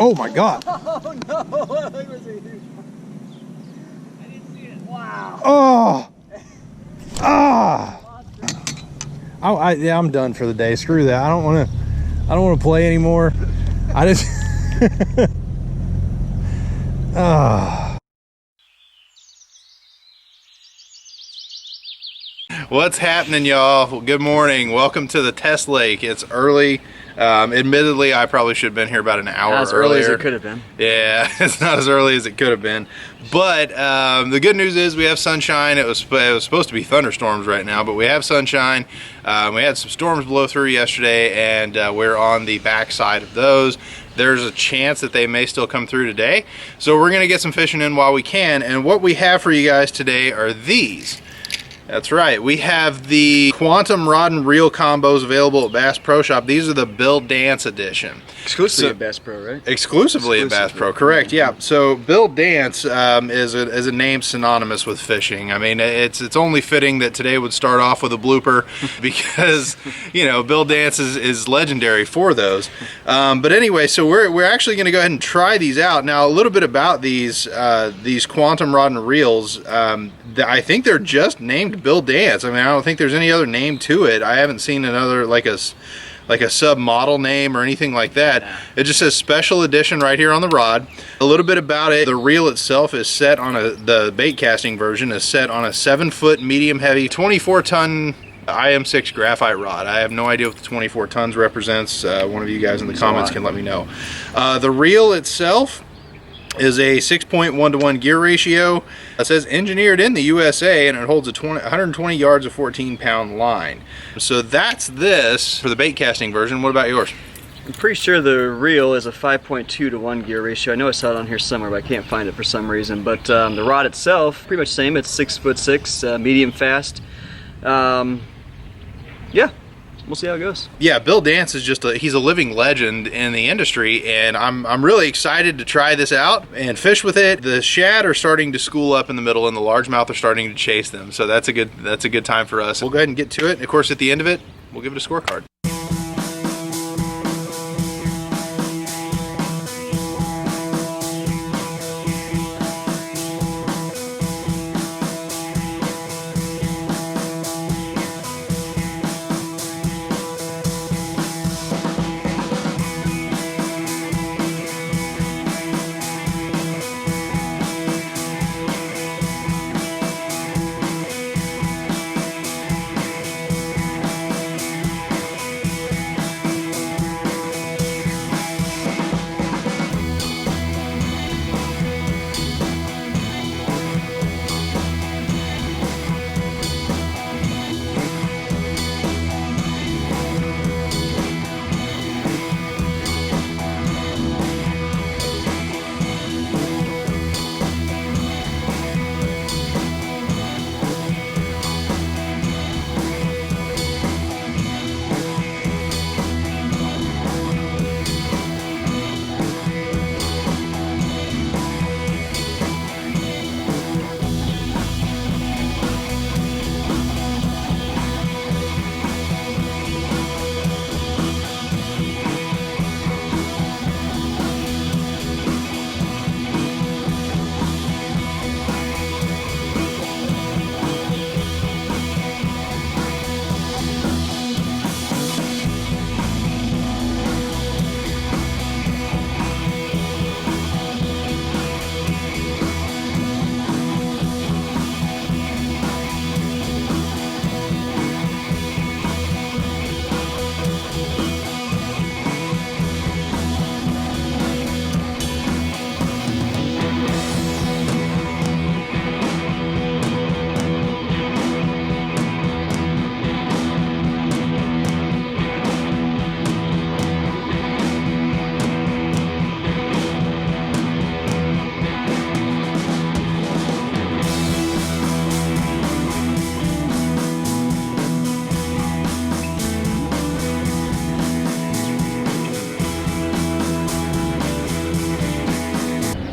Oh my God. Oh no! It was a huge one. I didn't see it. Wow. Oh. Ah. Yeah, I'm done for the day. Screw that. I don't want to play anymore. I just ah. What's happening, y'all? Well, good morning. Welcome to the test lake. It's early. Admittedly, I probably should have been here about an hour Not as earlier. early as it could have been. Yeah, it's not as early as it could have been. But the good news is we have sunshine. It was supposed to be thunderstorms right now, but we have sunshine. We had some storms blow through yesterday, and we're on the back side of those. There's a chance that they may still come through today. So we're going to get some fishing in while we can. And what we have for you guys today are these. That's right, we have the Quantum Rod and Reel combos available at Bass Pro Shop. These are the Bill Dance edition. Exclusively at Bass Pro, right? Exclusively at Bass Pro, correct, yeah. So Bill Dance is a name synonymous with fishing. I mean, it's only fitting that today would start off with a blooper because, you know, Bill Dance is legendary for those. But anyway, so we're actually going to go ahead and try these out. Now, a little bit about these Quantum Rod and Reels. I think they're just named Bill Dance. I mean, I don't think there's any other name to it. I haven't seen another like a sub-model name or anything like that. It just says special edition right here on the rod. A little bit about it: the reel itself is set on the bait casting version is set on a 7-foot medium heavy 24-ton IM6 graphite rod. I have no idea what the 24 tons represents. One of you guys in the comments can let me know. The reel itself is a 6.1-to-1 gear ratio. It says engineered in the USA, and it holds 120 yards of 14-pound line. So that's this for the bait casting version. What about yours? I'm pretty sure the reel is a 5.2-to-1 gear ratio. I know I saw it on here somewhere, but I can't find it for some reason. But the rod itself, pretty much the same. It's 6'6", medium fast. Yeah. We'll see how it goes. Yeah, Bill Dance is he's a living legend in the industry, and I'm really excited to try this out and fish with it. The shad are starting to school up in the middle, and the largemouth are starting to chase them. So that's a good time for us. We'll go ahead and get to it. And of course, at the end of it, we'll give it a scorecard.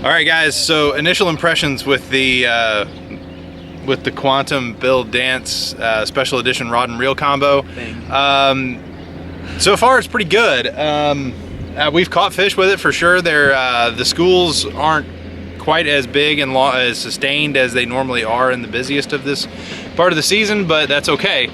All right, guys, so initial impressions with the Quantum Bill Dance special edition rod and reel combo. Bang. So far it's pretty good. We've caught fish with it for sure. The schools aren't quite as big and as sustained as they normally are in the busiest of this part of the season, but that's okay.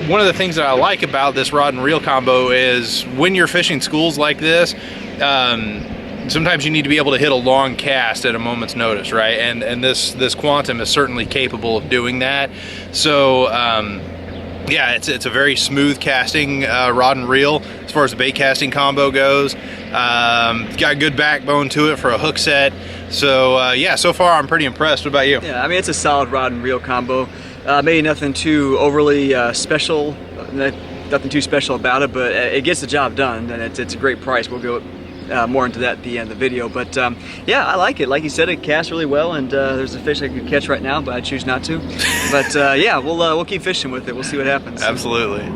One of the things that I like about this rod and reel combo is when you're fishing schools like this, sometimes you need to be able to hit a long cast at a moment's notice, right? And this Quantum is certainly capable of doing that. So yeah, it's a very smooth casting rod and reel as far as the bait casting combo goes. It's got a good backbone to it for a hook set. So yeah, so far I'm pretty impressed. What about you? Yeah, I mean, it's a solid rod and reel combo. Maybe nothing too overly special, nothing too special about it, but it gets the job done, and it's a great price. We'll go more into that at the end of the video, but yeah, I like it. Like you said, it casts really well, and there's a fish I could catch right now, but I choose not to. But yeah, we'll keep fishing with it. We'll see what happens. Absolutely.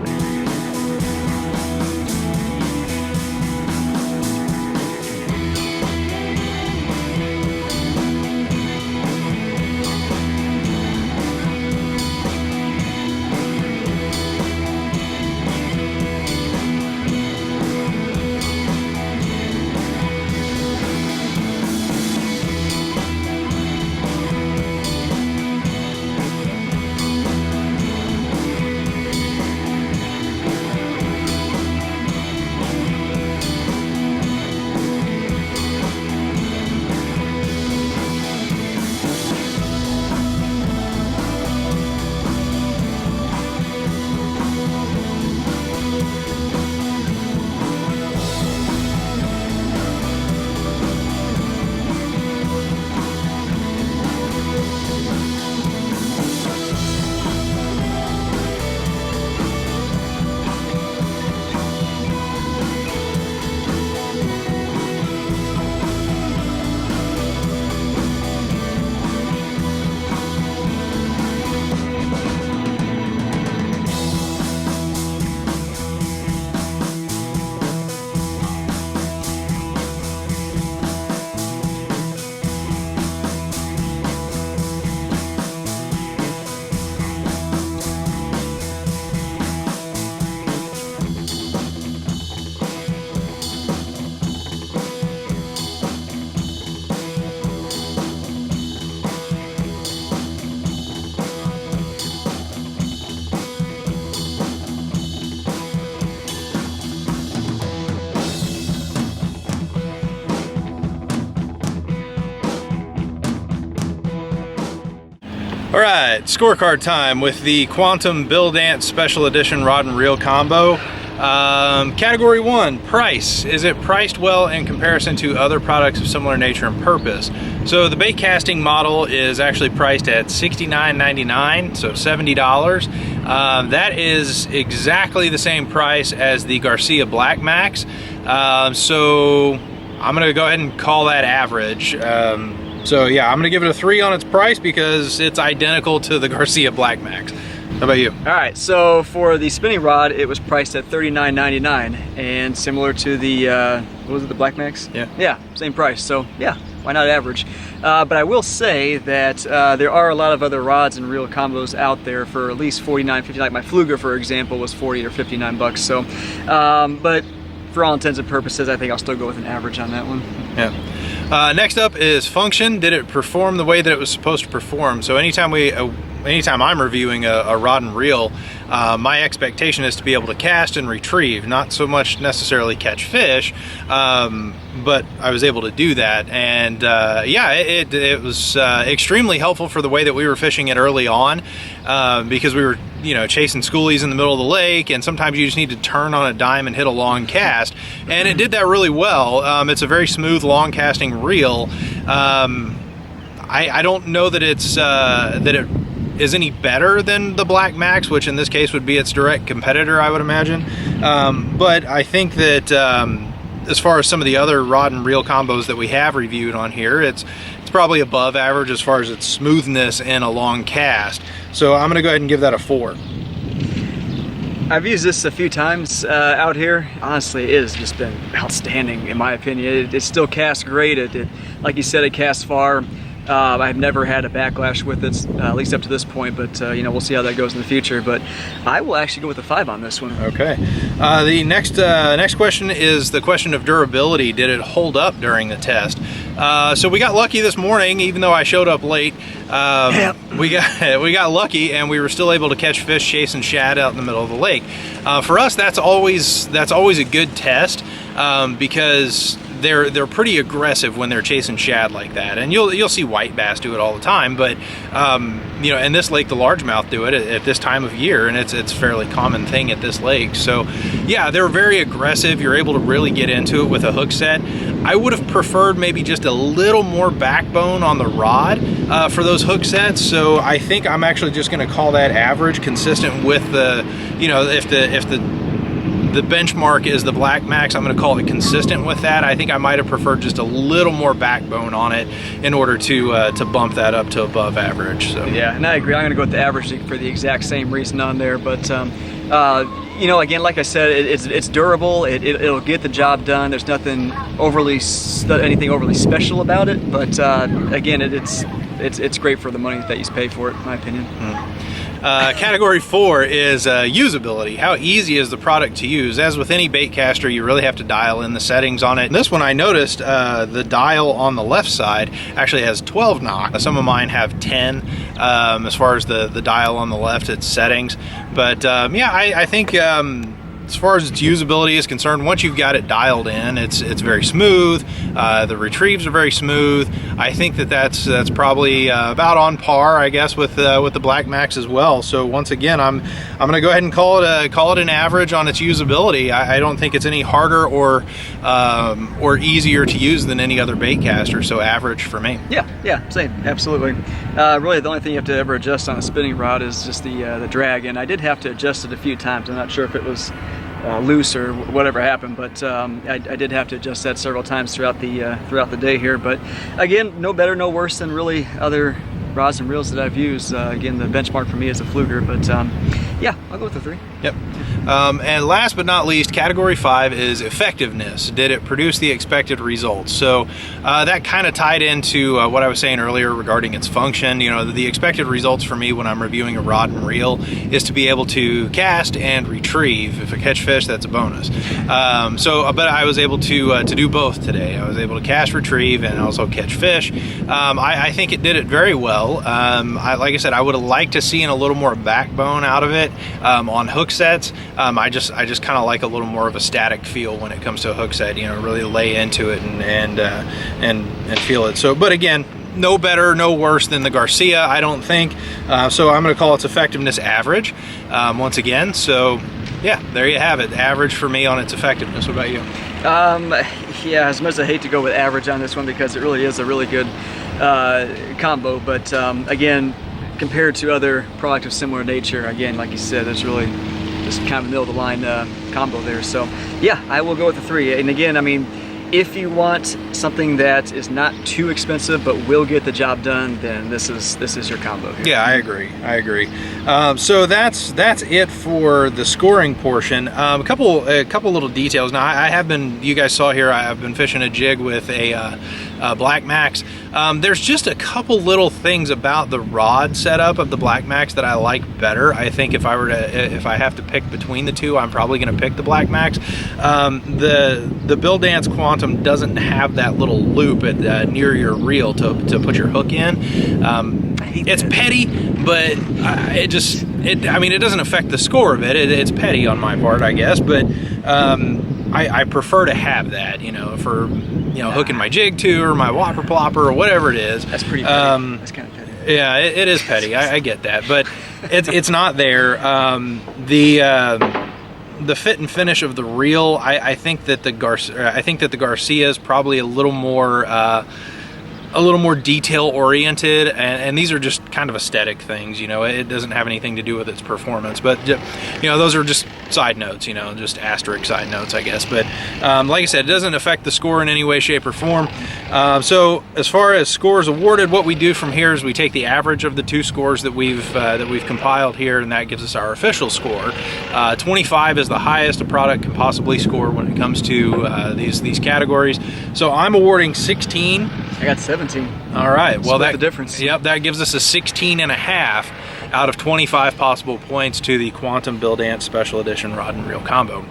All right, scorecard time with the Quantum Bill Dance Special Edition Rod and Reel Combo. Category 1, price. Is it priced well in comparison to other products of similar nature and purpose? So the bait casting model is actually priced at $69.99, so $70. That is exactly the same price as the Garcia Black Max. So I'm gonna go ahead and call that average. So yeah, I'm gonna give it a 3 on its price because it's identical to the Garcia Black Max. How about you? All right, so for the spinning rod, it was priced at $39.99, and similar to the, what was it, the Black Max? Yeah. Yeah, same price, so yeah, why not average? But I will say that there are a lot of other rods and reel combos out there for at least $49, $50, like my Fluger, for example, was 40 or 59 bucks, so, but for all intents and purposes, I think I'll still go with an average on that one. Yeah. Next up is function. Did it perform the way that it was supposed to perform? So anytime I'm reviewing a rod and reel, my expectation is to be able to cast and retrieve, not so much necessarily catch fish, but I was able to do that. And yeah, it was extremely helpful for the way that we were fishing it early on, because we were, you know, chasing schoolies in the middle of the lake, and sometimes you just need to turn on a dime and hit a long cast, and it did that really well. It's a very smooth long casting reel. I don't know that it is any better than the Black Max, which in this case would be its direct competitor, I would imagine. But I think that as far as some of the other rod and reel combos that we have reviewed on here, it's probably above average as far as its smoothness in a long cast. So I'm gonna go ahead and give that a 4. I've used this a few times out here. Honestly, it has just been outstanding in my opinion. It still casts great. It, like you said, it casts far. I've never had a backlash with it, at least up to this point, but you know, we'll see how that goes in the future. But I will actually go with a 5 on this one. Okay. The next question is the question of durability. Did it hold up during the test? So we got lucky this morning, even though I showed up late. We got lucky, and we were still able to catch fish chasing shad out in the middle of the lake. For us, that's always a good test, because they're pretty aggressive when they're chasing shad like that, and you'll see white bass do it all the time, but you know, in this lake the largemouth do it at this time of year, and it's a fairly common thing at this lake. So yeah, they're very aggressive. You're able to really get into it with a hook set. I would have preferred maybe just a little more backbone on the rod for those hook sets, so I think I'm actually just going to call that average, consistent with the, you know, if the benchmark is the Black Max, I'm going to call it consistent with that. I think I might have preferred just a little more backbone on it in order to bump that up to above average. So yeah, and I agree. I'm going to go with the average for the exact same reason on there. But you know, again, like I said, it's durable. It'll get the job done. There's nothing anything overly special about it. But again, it's great for the money that you pay for it, in my opinion. Category 4 is usability. How easy is the product to use? As with any bait caster, you really have to dial in the settings on it. This one, I noticed the dial on the left side actually has 12 knock. Some of mine have 10 as far as the dial on the left, its settings. But yeah, I think as far as its usability is concerned, once you've got it dialed in, it's very smooth. The retrieves are very smooth. I think that's probably about on par, I guess, with the Black Max as well. So once again, I'm going to go ahead and call it an average on its usability. I don't think it's any harder or easier to use than any other bait caster. So average for me. Yeah, same, absolutely. Really, the only thing you have to ever adjust on a spinning rod is just the drag, and I did have to adjust it a few times. I'm not sure if it was loose or whatever happened, but I did have to adjust that several times throughout the day here. But again, no better, no worse than really other rods and reels that I've used. Again, the benchmark for me is a Fluger, but yeah, I'll go with the 3. Yep. And last but not least, category 5 is effectiveness. Did it produce the expected results? So that kind of tied into what I was saying earlier regarding its function. You know, the expected results for me when I'm reviewing a rod and reel is to be able to cast and retrieve. If I catch fish, that's a bonus. But I was able to do both today. I was able to cast, retrieve, and also catch fish. I think it did it very well. Like I said, I would have liked to see a little more backbone out of it on hook sets. I just kind of like a little more of a static feel when it comes to a hook set. You know, really lay into it and feel it. So, but again, no better, no worse than the Garcia, I don't think. So I'm going to call its effectiveness average once again. So yeah, there you have it. Average for me on its effectiveness. What about you? Yeah, as much as I hate to go with average on this one because it really is a really good combo, but again, compared to other products of similar nature, again, like you said, it's really just kind of middle of the line combo there. So yeah, I will go with the 3. And again, I mean, if you want something that is not too expensive but will get the job done, then this is your combo here. Yeah, I agree. So that's it for the scoring portion. A couple little details. Now I have been, you guys saw here, I've been fishing a jig with a Black Max. There's just a couple little things about the rod setup of the Black Max that I like better. I think if I have to pick between the two, I'm probably going to pick the Black Max. The Bill Dance Quantum doesn't have that little loop near your reel to put your hook in. It's petty, but I mean, it doesn't affect the score of it. It's petty on my part, I guess, but I prefer to have that, you know, for, you know, hooking my jig to or my whopper plopper or whatever it is. That's pretty petty. That's kind of petty. Yeah, it is petty. I get that, but it's not there. The fit and finish of the reel, I think that the Garcia is probably a little more detail oriented, and these are just kind of aesthetic things, you know. It doesn't have anything to do with its performance, but you know, those are just side notes, you know, just asterisk side notes, I guess. But like I said, it doesn't affect the score in any way, shape, or form. So as far as scores awarded, what we do from here is we take the average of the 2 scores that we've compiled here, and that gives us our official score. 25 is the highest a product can possibly score when it comes to these categories. So I'm awarding 16. I got 17. All right, well, Split the difference. Yep, that gives us a 16.5 out of 25 possible points to the Quantum Bill Dance Special Edition Rod and Reel Combo.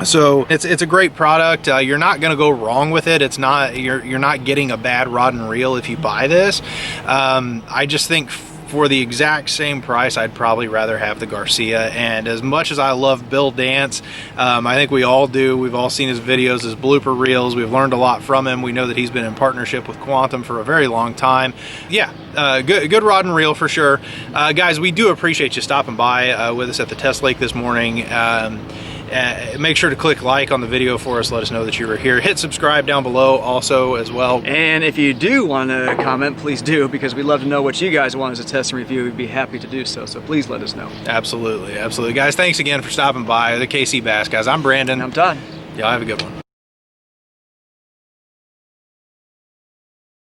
So it's a great product. You're not going to go wrong with it. It's not you're not getting a bad rod and reel if you buy this. I just think for the exact same price, I'd probably rather have the Garcia. And as much as I love Bill Dance, I think we all do. We've all seen his videos, his blooper reels. We've learned a lot from him. We know that he's been in partnership with Quantum for a very long time. Yeah, good rod and reel for sure. Guys, we do appreciate you stopping by with us at the test lake this morning. Make sure to click like on the video for us. Let us know that you were here. Hit subscribe down below also as well. And if you do want to comment, please do, because we'd love to know what you guys want as a test and review. We'd be happy to do so. So please let us know. Absolutely, absolutely. Guys, thanks again for stopping by. The KC Bass Guys. I'm Brandon. I'm Todd. Y'all have a good one.